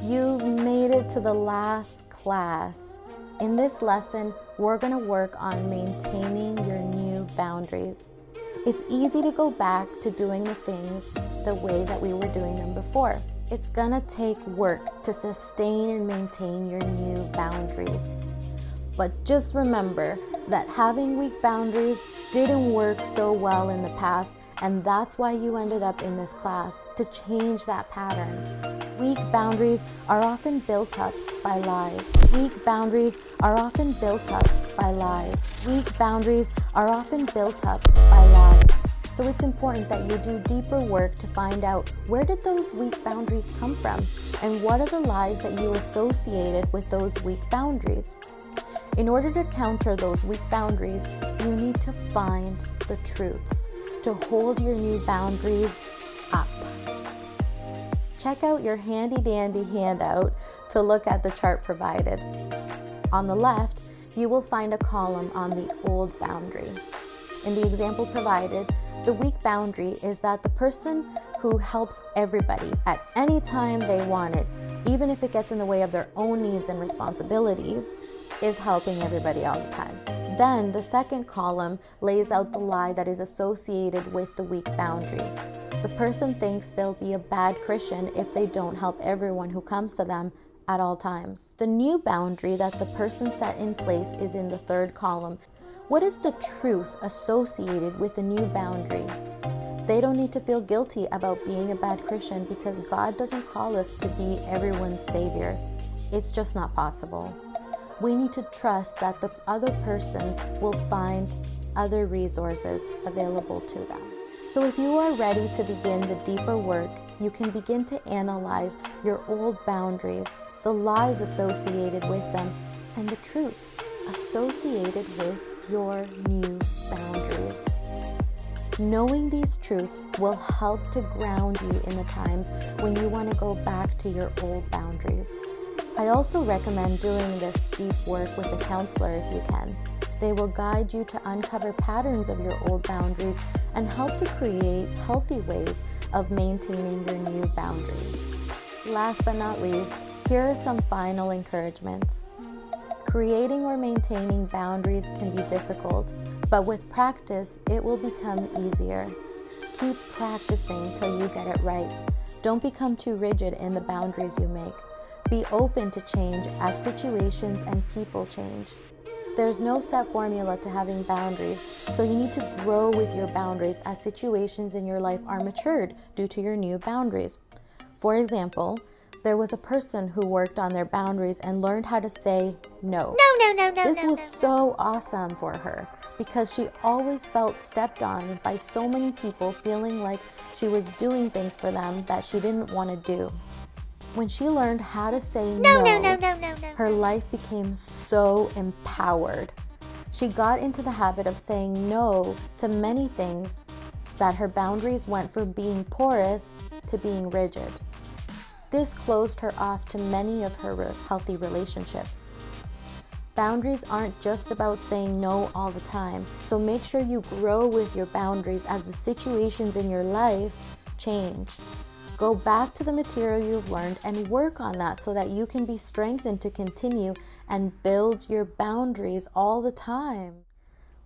You've made it to the last class. In this lesson, we're going to work on maintaining your new boundaries. It's easy to go back to doing the things the way that we were doing them before. It's going to take work to sustain and maintain your new boundaries. But just remember that having weak boundaries didn't work so well in the past, and that's why you ended up in this class, to change that pattern. Weak boundaries are often built up by lies. Weak boundaries are often built up by lies. Weak boundaries are often built up by lies. So it's important that you do deeper work to find out, where did those weak boundaries come from? And what are the lies that you associated with those weak boundaries? In order to counter those weak boundaries, you need to find the truths to hold your new boundaries up. Check out your handy-dandy handout to look at the chart provided. On the left, you will find a column on the old boundary. In the example provided, the weak boundary is that the person who helps everybody at any time they want it, even if it gets in the way of their own needs and responsibilities, is helping everybody all the time. Then the second column lays out the lie that is associated with the weak boundary. The person thinks they'll be a bad Christian if they don't help everyone who comes to them at all times. The new boundary that the person set in place is in the third column. What is the truth associated with the new boundary? They don't need to feel guilty about being a bad Christian because God doesn't call us to be everyone's savior. It's just not possible. We need to trust that the other person will find other resources available to them. So if you are ready to begin the deeper work, you can begin to analyze your old boundaries, the lies associated with them, and the truths associated with your new boundaries. Knowing these truths will help to ground you in the times when you want to go back to your old boundaries. I also recommend doing this deep work with a counselor if you can. They will guide you to uncover patterns of your old boundaries and help to create healthy ways of maintaining your new boundaries. Last but not least, here are some final encouragements. Creating or maintaining boundaries can be difficult, but with practice, it will become easier. Keep practicing till you get it right. Don't become too rigid in the boundaries you make. Be open to change as situations and people change. There's no set formula to having boundaries, so you need to grow with your boundaries as situations in your life are matured due to your new boundaries. For example, there was a person who worked on their boundaries and learned how to say no. This was so awesome for her because she always felt stepped on by so many people, feeling like she was doing things for them that she didn't want to do. When she learned how to say no, her life became so empowered. She got into the habit of saying no to many things that her boundaries went from being porous to being rigid. This closed her off to many of her healthy relationships. Boundaries aren't just about saying no all the time, so make sure you grow with your boundaries as the situations in your life change. Go back to the material you've learned and work on that so that you can be strengthened to continue and build your boundaries all the time.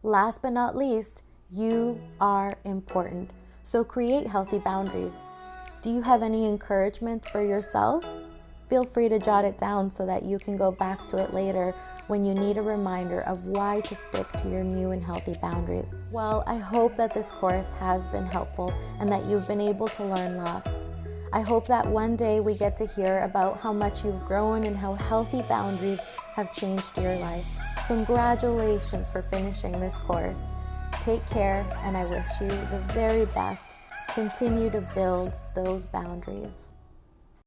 Last but not least, you are important. So create healthy boundaries. Do you have any encouragements for yourself? Feel free to jot it down so that you can go back to it later when you need a reminder of why to stick to your new and healthy boundaries. Well, I hope that this course has been helpful and that you've been able to learn lots. I hope that one day we get to hear about how much you've grown and how healthy boundaries have changed your life. Congratulations for finishing this course. Take care, and I wish you the very best. Continue to build those boundaries.